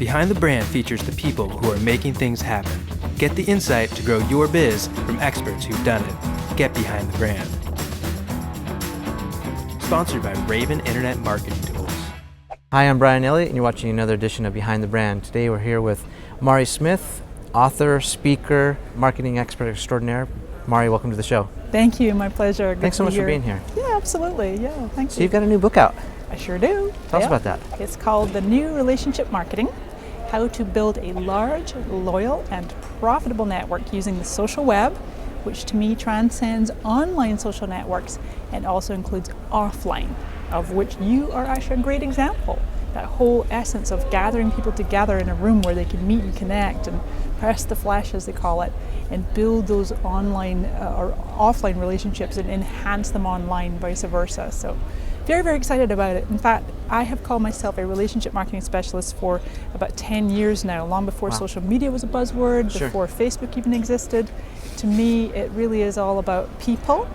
Behind the Brand features the people who are making things happen. Get the insight to grow your biz from experts who've done it. Get behind the brand. Sponsored by Raven Internet Marketing Tools. Hi, I'm Brian Elliott, and you're watching another edition of Behind the Brand. Today we're here with Mari Smith, author, speaker, marketing expert extraordinaire. Mari, welcome to the show. Thank you, my pleasure. Thanks so much for being here. Yeah, absolutely. Yeah, thank you. So you've got a new book out. I sure do. Tell us about that. It's called The New Relationship Marketing: How to Build a Large, Loyal, and Profitable Network Using the Social Web, which to me transcends online social networks and also includes offline, of which you are actually a great example. That whole essence of gathering people together in a room where they can meet and connect and press the flesh, as they call it, and build those online or offline relationships and enhance them online, vice versa. So very, very excited about it. In fact, I have called myself a relationship marketing specialist for about 10 years now, long before social media was a buzzword, before Facebook even existed. To me, it really is all about people,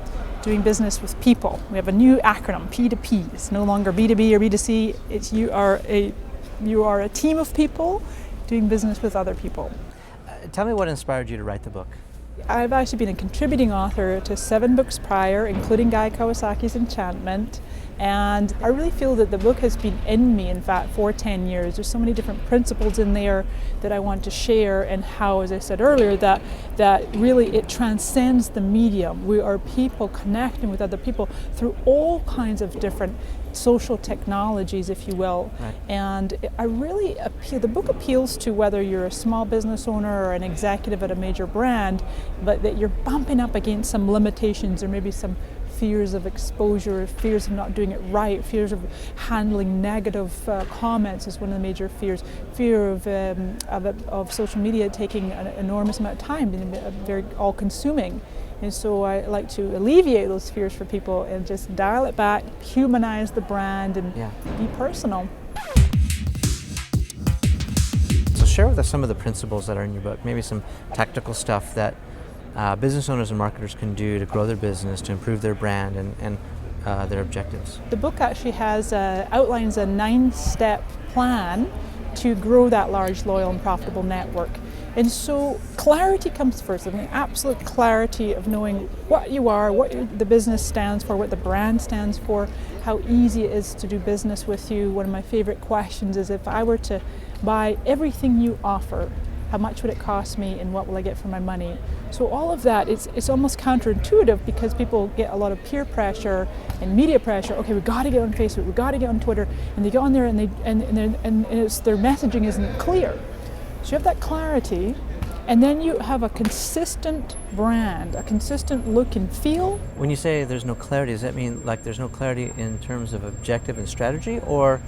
doing business with people. We have a new acronym, P2P. It's no longer B2B or B2C. It's you are a team of people doing business with other people. Tell me what inspired you to write the book. I've actually been a contributing author to 7 books prior, including Guy Kawasaki's Enchantment. And I really feel that the book has been in me, in fact, for 10 years. There's so many different principles in there that I want to share, and how, as I said earlier, that really it transcends the medium. We are people connecting with other people through all kinds of different social technologies, if you will. Right. And the book appeals to whether you're a small business owner or an executive at a major brand, but that you're bumping up against some limitations or maybe some fears of exposure, fears of not doing it right, fears of handling negative comments is one of the major fears. Fear of social media taking an enormous amount of time, being very all-consuming. And so I like to alleviate those fears for people and just dial it back, humanize the brand, and be personal. So share with us some of the principles that are in your book, maybe some tactical stuff that business owners and marketers can do to grow their business, to improve their brand and their objectives. The book actually outlines a 9-step plan to grow that large, loyal, and profitable network. And so clarity comes first, and the absolute clarity of knowing what you are, what the business stands for, what the brand stands for, how easy it is to do business with you. One of my favorite questions is, if I were to buy everything you offer, how much would it cost me and what will I get for my money? So all of that, it's almost counterintuitive, because people get a lot of peer pressure and media pressure. Okay, we've got to get on Facebook, we've got to get on Twitter, and they get on there and their messaging isn't clear. So you have that clarity, and then you have a consistent brand, a consistent look and feel. When you say there's no clarity, does that mean like there's no clarity in terms of objective and strategy, or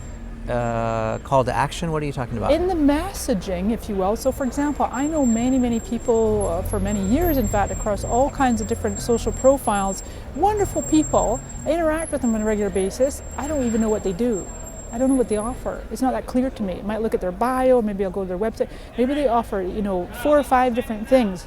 call to action? What are you talking about? In the messaging, if you will. So for example, I know many people for many years, in fact, across all kinds of different social profiles, wonderful people. I interact with them on a regular basis. I don't even know what they do. I don't know what they offer. It's not that clear to me. I might look at their bio, maybe I'll go to their website. Maybe they offer, 4 or 5 different things.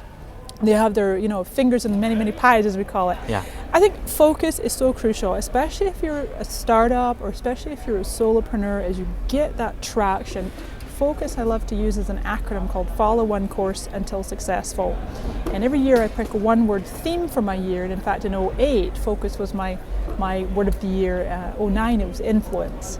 They have their, fingers in many pies, as we call it. Yeah. I think focus is so crucial, especially if you're a startup or especially if you're a solopreneur, as you get that traction. Focus, I love to use as an acronym called Follow One Course Until Successful. And every year I pick a 1-word theme for my year. And in fact, in 2008, focus was my word of the year. 2009, it was influence.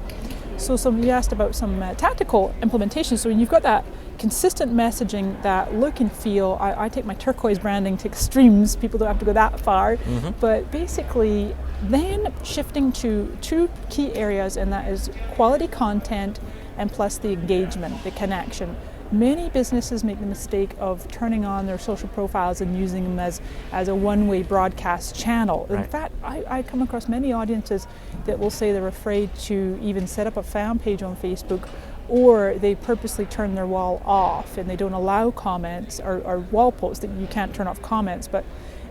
So you asked about some tactical implementation. So when you've got that consistent messaging, that look and feel, I take my turquoise branding to extremes. People don't have to go that far. Mm-hmm. But basically, then shifting to 2 key areas, and that is quality content and plus the engagement, the connection. Many businesses make the mistake of turning on their social profiles and using them as a one-way broadcast channel. Right. In fact, I come across many audiences that will say they're afraid to even set up a fan page on Facebook, or they purposely turn their wall off and they don't allow comments or wall posts. That you can't turn off comments,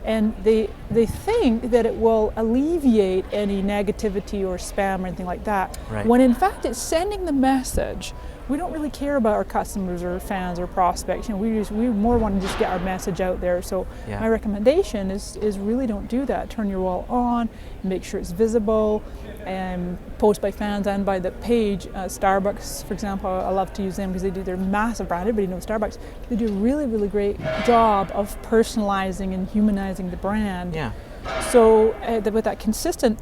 and they think that it will alleviate any negativity or spam or anything like that. Right. When in fact it's sending the message. We don't really care about our customers or fans or prospects. We more want to just get our message out there. So my recommendation is really don't do that. Turn your wall on, make sure it's visible, post by fans and by the page. Starbucks, for example, I love to use them because they're massive brand. Everybody knows Starbucks. They do a really, really great job of personalizing and humanizing the brand. Yeah. So with that consistent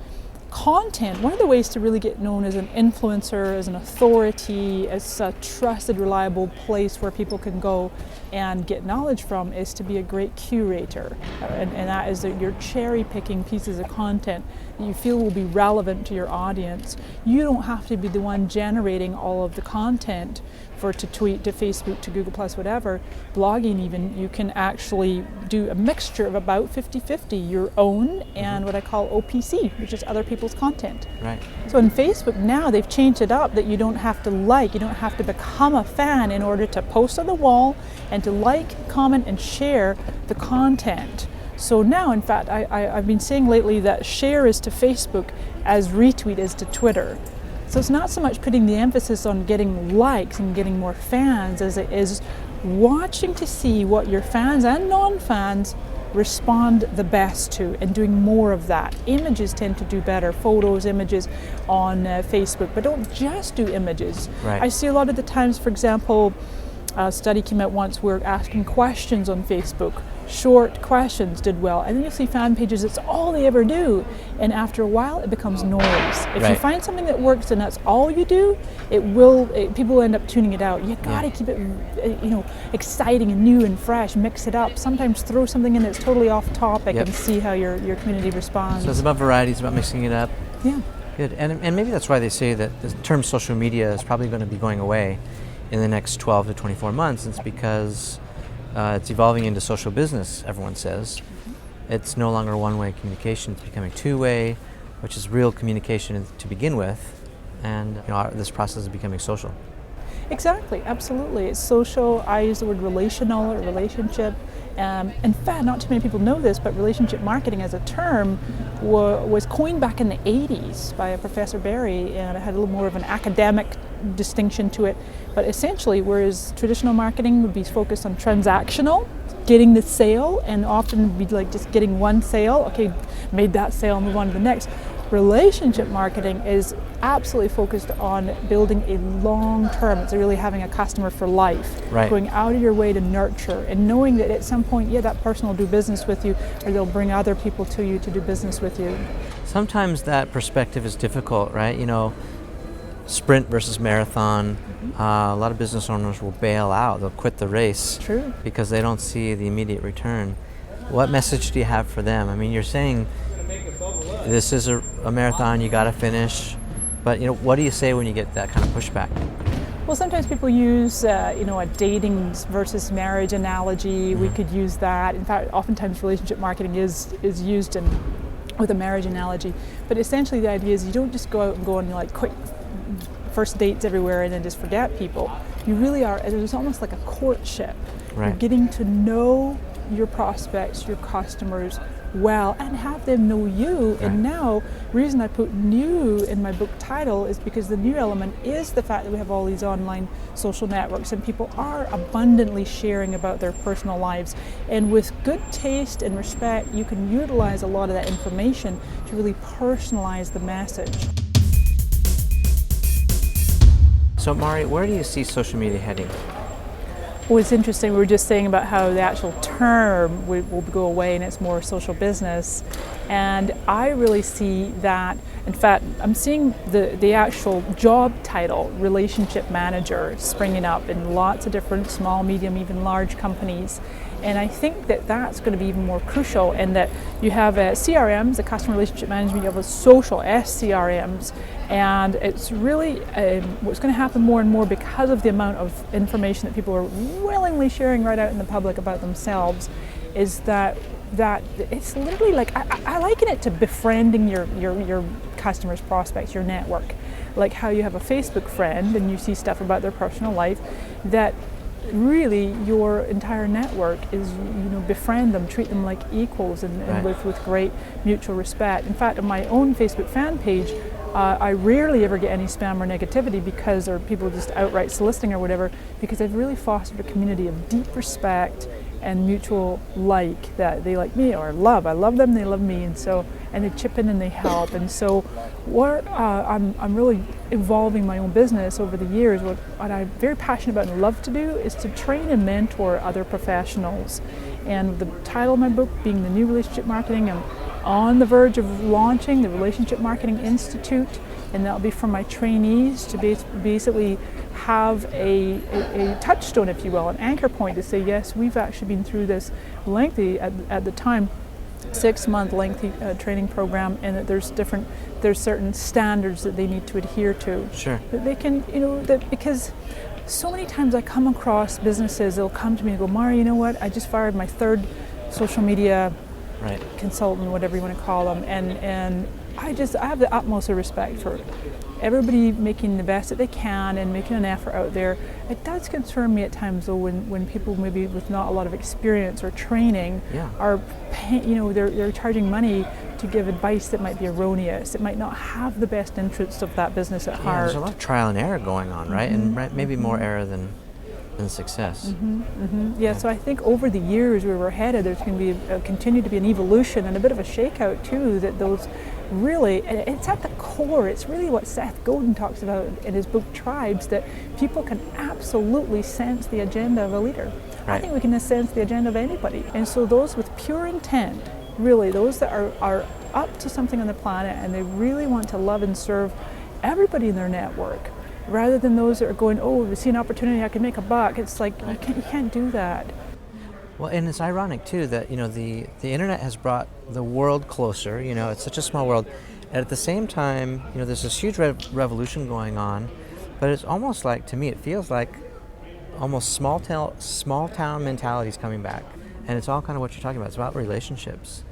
content, one of the ways to really get known as an influencer, as an authority, as a trusted, reliable place where people can go and get knowledge from is to be a great curator. And that is that you're cherry picking pieces of content that you feel will be relevant to your audience. You don't have to be the one generating all of the content to tweet, to Facebook, to Google+, whatever, blogging even. You can actually do a mixture of about 50-50, your own and what I call OPC, which is other people's content. Right. So in Facebook now, they've changed it up that you don't have to you don't have to become a fan in order to post on the wall and to like, comment, and share the content. So now, in fact, I've been saying lately that share is to Facebook as retweet is to Twitter. So it's not so much putting the emphasis on getting likes and getting more fans as it is watching to see what your fans and non-fans respond the best to and doing more of that. Images tend to do better, photos, images on Facebook, but don't just do images. Right. I see a lot of the times, for example, a study came out once where asking questions on Facebook, short questions did well, and then you'll see fan pages, it's all they ever do, and after a while it becomes noise. If you find something that works and that's all you do, people will end up tuning it out. You gotta keep it exciting and new and fresh, mix it up, sometimes throw something in that's totally off topic and see how your community responds. So it's about variety, it's about mixing it up. Yeah. Good, and maybe that's why they say that the term social media is probably going to be going away in the next 12 to 24 months. It's because it's evolving into social business, everyone says. It's no longer one-way communication, it's becoming two-way, which is real communication to begin with, and this process is becoming social. Exactly, absolutely. It's social. I use the word relational or relationship. In fact, not too many people know this, but relationship marketing as a term was coined back in the 80s by a Professor Barry, and it had a little more of an academic distinction to it. But essentially, whereas traditional marketing would be focused on transactional, getting the sale, and often be like just getting one sale, okay, made that sale, move on to the next. Relationship marketing is absolutely focused on building a long term. It's really having a customer for life, going out of your way to nurture and knowing that at some point, that person will do business with you, or they'll bring other people to you to do business with you. Sometimes that perspective is difficult, right? Sprint versus marathon. A lot of business owners will bail out. They'll quit the race because they don't see the immediate return. What message do you have for them? I mean, you're saying this is a marathon, you got to finish, but what do you say when you get that kind of pushback? Well, sometimes people use a dating versus marriage analogy. We could use that. In fact, oftentimes relationship marketing is used with a marriage analogy. But essentially the idea is you don't just go out and go on quick first dates everywhere and then just forget people. You really are, it's almost like a courtship. You're getting to know your prospects, your customers well, and have them know you. And now, the reason I put new in my book title is because the new element is the fact that we have all these online social networks and people are abundantly sharing about their personal lives. And with good taste and respect, you can utilize a lot of that information to really personalize the message. So Mari, where do you see social media heading? Well, it's interesting, we were just saying about how the actual term will go away and it's more social business. And I really see that, in fact, I'm seeing the actual job title, relationship manager, springing up in lots of different small, medium, even large companies. And I think that that's going to be even more crucial, and that you have CRMs, the customer relationship management, you have social SCRMs, and it's really what's going to happen more and more because of the amount of information that people are willingly sharing right out in the public about themselves, is that it's literally like, I liken it to befriending your customers, prospects, your network. Like how you have a Facebook friend and you see stuff about their personal life, that really your entire network is, befriend them, treat them like equals, and with great mutual respect. In fact, on my own Facebook fan page, I rarely ever get any spam or negativity because, or people just outright soliciting or whatever, because I've really fostered a community of deep respect and mutual that they like me or love. I love them, they love me, and so and they chip in and they help. And so what I'm really evolving my own business over the years. What I'm very passionate about and love to do is to train and mentor other professionals. And the title of my book being The New Relationship Marketing, I'm on the verge of launching the Relationship Marketing Institute, and that'll be for my trainees to basically have a touchstone, if you will, an anchor point to say, yes, we've actually been through this lengthy, at the time, 6-month lengthy training program, and that there's certain standards that they need to adhere to. Sure. That they can, because so many times I come across businesses, they'll come to me and go, Mari, you know what, I just fired my 3rd social media consultant, whatever you want to call them, and I have the utmost of respect for everybody making the best that they can and making an effort out there. It does concern me at times though when people maybe with not a lot of experience or training are paying, they're charging money to give advice that might be erroneous. It might not have the best interests of that business at heart. There's a lot of trial and error going on, right? And maybe more error than success. Yeah, so I think over the years where we're headed, there's going to be continue to be an evolution and a bit of a shakeout too. That those really, it's at the core. It's really what Seth Godin talks about in his book Tribes, that people can absolutely sense the agenda of a leader. Right. I think we can sense the agenda of anybody. And so those with pure intent, really those that are up to something on the planet and they really want to love and serve everybody in their network, rather than those that are going, oh, we see an opportunity, I can make a buck. It's like, you can't do that. Well, and it's ironic too that, the internet has brought the world closer. It's such a small world. And at the same time, there's this huge revolution going on, but it's almost like, to me, it feels like almost small town mentality is coming back. And it's all kind of what you're talking about. It's about relationships.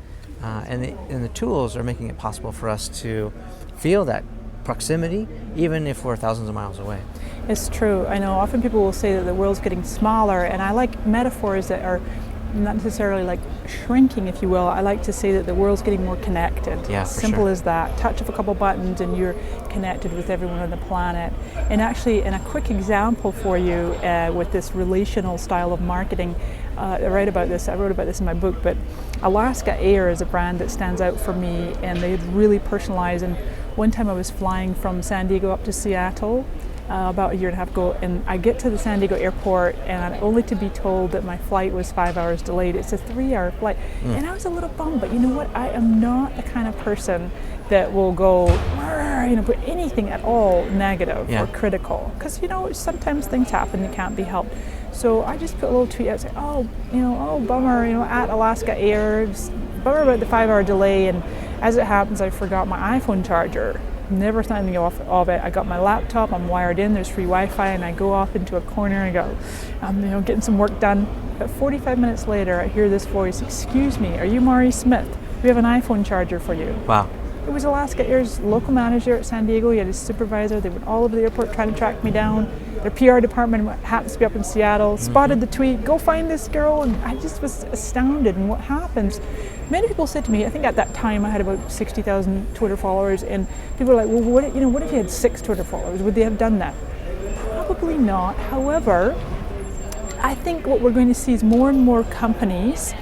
And the tools are making it possible for us to feel that proximity, even if we're thousands of miles away. It's true. I know often people will say that the world's getting smaller, and I like metaphors that are not necessarily like shrinking, if you will. I like to say that the world's getting more connected. Yeah, for Simple sure. as that. Touch of a couple buttons and you're connected with everyone on the planet. And actually, and a quick example for you with this relational style of marketing, I wrote about this in my book, but Alaska Air is a brand that stands out for me, and they really personalize. And one time I was flying from San Diego up to Seattle about a year and a half ago, and I get to the San Diego airport and only to be told that my flight was 5 hours delayed. It's a 3-hour flight. And I was a little bummed, but you know what? I am not the kind of person that will go, put anything at all negative or critical. Because, sometimes things happen that can't be helped. So I just put a little tweet out saying, bummer, at Alaska Air, bummer about the 5-hour delay. And as it happens, I forgot my iPhone charger. Never thought anything of it. I got my laptop, I'm wired in, there's free Wi-Fi, and I go off into a corner and go, I'm getting some work done. But 45 minutes later, I hear this voice, excuse me, are you Mari Smith? We have an iPhone charger for you. Wow. It was Alaska Air's local manager at San Diego. He had his supervisor. They went all over the airport trying to track me down. Their PR department happens to be up in Seattle, spotted the tweet, go find this girl, and I just was astounded. And what happens, many people said to me, I think at that time I had about 60,000 Twitter followers, and people were like, well, what if you had 6 Twitter followers? Would they have done that? Probably not. However, I think what we're going to see is more and more companies,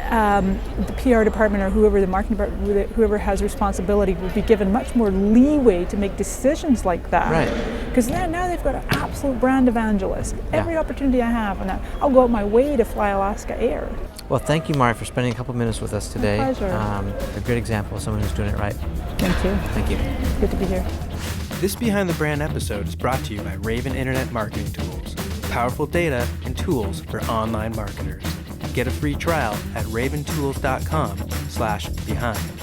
the PR department or whoever, the marketing department, whoever has responsibility, will be given much more leeway to make decisions like that. Right. Because now they've got an absolute brand evangelist. Every opportunity I have, and I'll go out my way to fly Alaska Air. Well, thank you, Mari, for spending a couple minutes with us today. My pleasure. A great example of someone who's doing it right. Thank you. Thank you. Good to be here. This Behind the Brand episode is brought to you by Raven Internet Marketing Tools, powerful data and tools for online marketers. Get a free trial at raventools.com/behind.